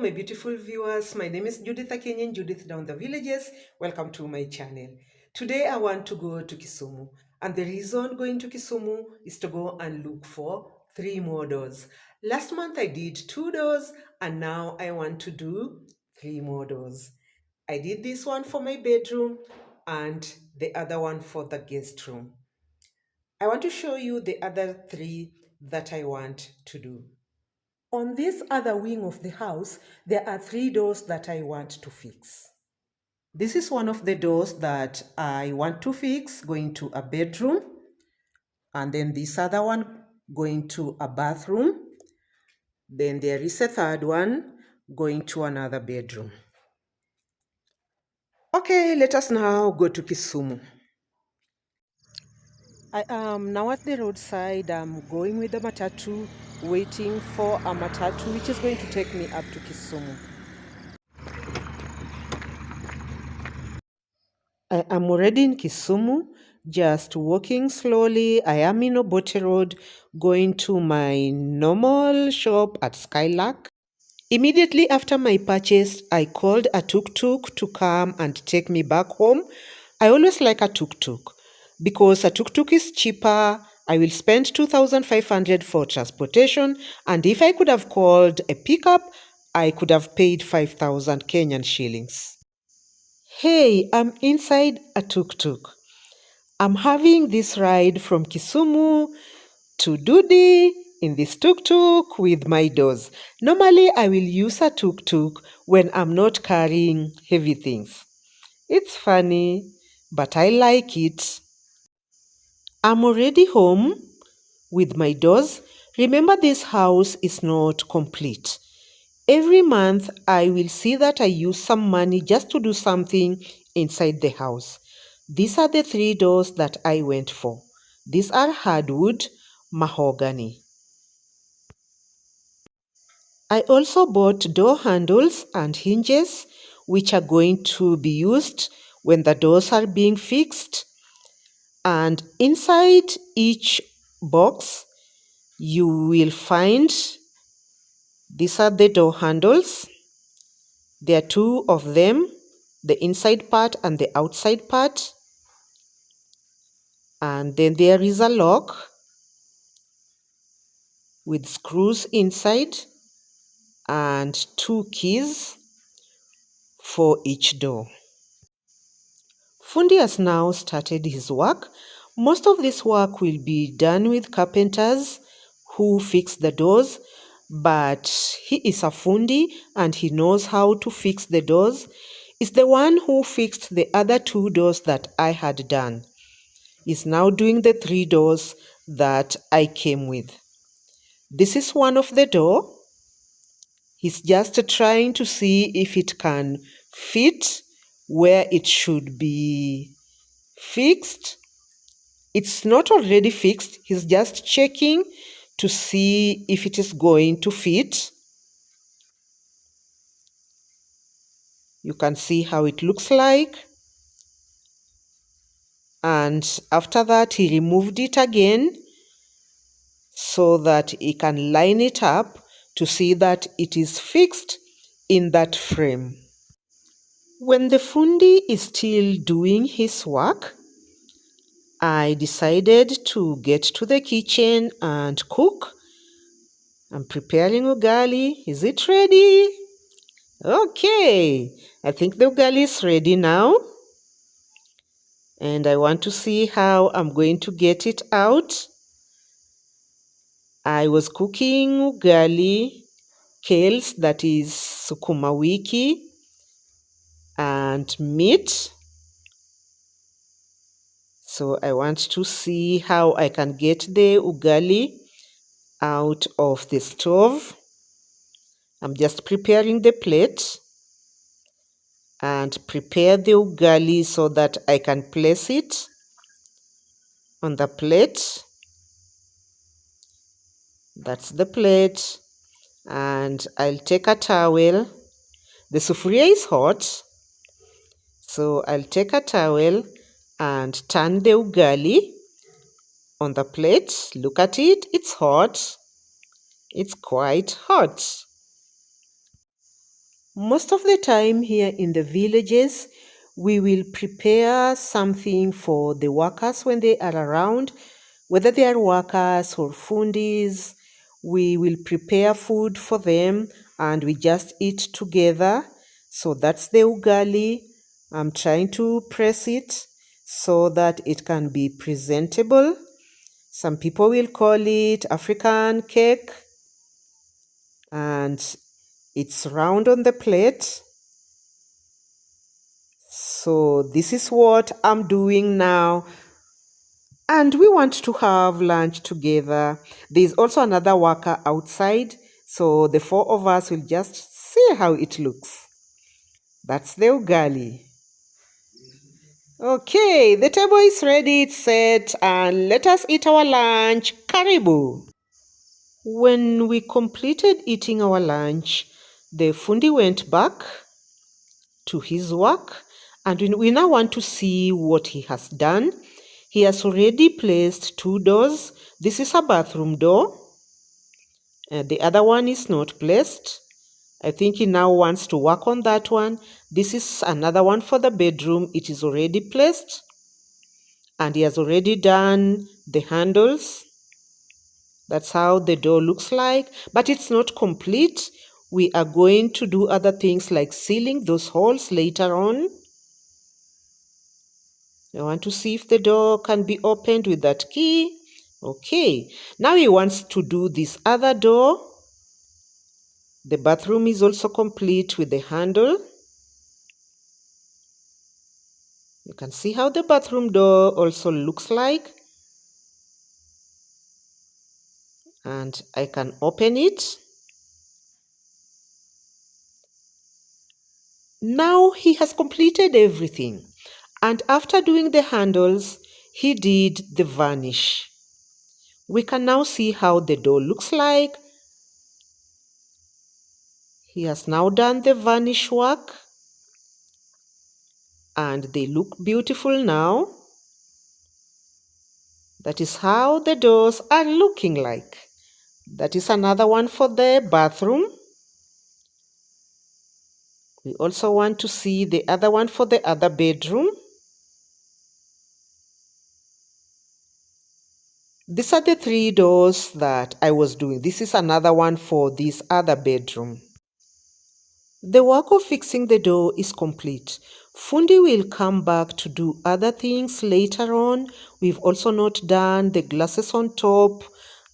my beautiful viewers. My name is Judith Akenyan, Judith Down the Villages. Welcome to my channel. Today I want to go to Kisumu, and the reason going to Kisumu is to go and look for 3 more doors. Last month I did 2 doors, and now I want to do 3 more doors. I did this one for my bedroom and the other one for the guest room. I want to show you the other 3 that I want to do. On this other wing of the house, there are 3 doors that I want to fix. This is one of the doors that I want to fix, going to a bedroom, and then this other one going to a bathroom. Then there is a third one going to another bedroom. Okay, let us now go to Kisumu. I am now at the roadside. I'm going with the matatu, waiting for a matatu which is going to take me up to Kisumu. I am already in Kisumu, just walking slowly. I am in Obote Road, going to my normal shop at Skylark. Immediately after my purchase, I called a tuk-tuk to come and take me back home. I always like a tuk-tuk because a tuk-tuk is cheaper. I will spend 2,500 for transportation, and if I could have called a pickup, I could have paid 5,000 Kenyan shillings. Hey, I'm inside a tuk-tuk. I'm having this ride from Kisumu to Dudi in this tuk-tuk with my doors. Normally, I will use a tuk-tuk when I'm not carrying heavy things. It's funny, but I like it. I'm already home with my doors. Remember, this house is not complete. Every month, I will see that I use some money just to do something inside the house. These are the 3 doors that I went for. These are hardwood, mahogany. I also bought door handles and hinges, which are going to be used when the doors are being fixed. And inside each box, you will find these are the door handles. There are 2 of them, the inside part and the outside part. And then there is a lock with screws inside and 2 keys for each door. Fundi has now started his work. Most of this work will be done with carpenters who fix the doors, but he is a Fundi and he knows how to fix the doors. Is the one who fixed the other 2 doors that I had done. Is now doing the 3 doors that I came with. This is one of the door. He's just trying to see if it can fit where it should be fixed. It's not already fixed. He's just checking to see if it is going to fit. You can see how it looks like. And after that, he removed it again so that he can line it up to see that it is fixed in that frame. When the Fundi is still doing his work, I decided to get to the kitchen and cook. I'm preparing ugali. Is it ready? Okay, I think the ugali is ready now. And I want to see how I'm going to get it out. I was cooking ugali, kales, that is sukuma wiki, and meat. So I want to see how I can get the ugali out of the stove. I'm just preparing the plate and prepare the ugali so that I can place it on the plate. That's the plate. And I'll take a towel. The sufuria is hot, so I'll take a towel and turn the ugali on the plate. Look at it, it's hot. It's quite hot. Most of the time here in the villages, we will prepare something for the workers when they are around, whether they are workers or fundis. We will prepare food for them and we just eat together. So that's the ugali. I'm trying to press it so that it can be presentable. Some people will call it African cake, and it's round on the plate. So this is what I'm doing now. And we want to have lunch together. There's also another worker outside. So the four of us will just see how it looks. That's the ugali. Okay, the table is ready, it's set, and let us eat our lunch. Karibu. When we completed eating our lunch, the fundi went back to his work, and we now want to see what he has done. He has already placed 2 doors. This is a bathroom door. The other one is not placed. I think he now wants to work on that one. This is another one for the bedroom. It is already placed. And he has already done the handles. That's how the door looks like. But it's not complete. We are going to do other things like sealing those holes later on. I want to see if the door can be opened with that key. Okay, now he wants to do this other door. The bathroom is also complete with the handle. You can see how the bathroom door also looks like. And I can open it. Now he has completed everything. And after doing the handles, he did the varnish. We can now see how the door looks like. He has now done the varnish work. And they look beautiful now. That is how the doors are looking like. That is another one for the bathroom. We also want to see the other one for the other bedroom. These are the 3 doors that I was doing. This is another one for this other bedroom. The work of fixing the door is complete. Fundi will come back to do other things later on. We've also not done the glasses on top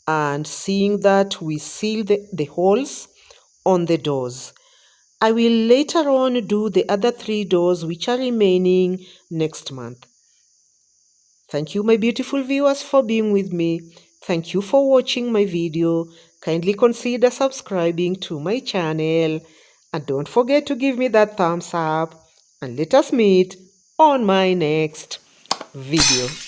and seeing that we seal the holes on the doors. I will later on do the other 3 doors which are remaining next month. Thank you, my beautiful viewers, for being with me. Thank you for watching my video. Kindly consider subscribing to my channel. And don't forget to give me that thumbs up. And let us meet on my next video.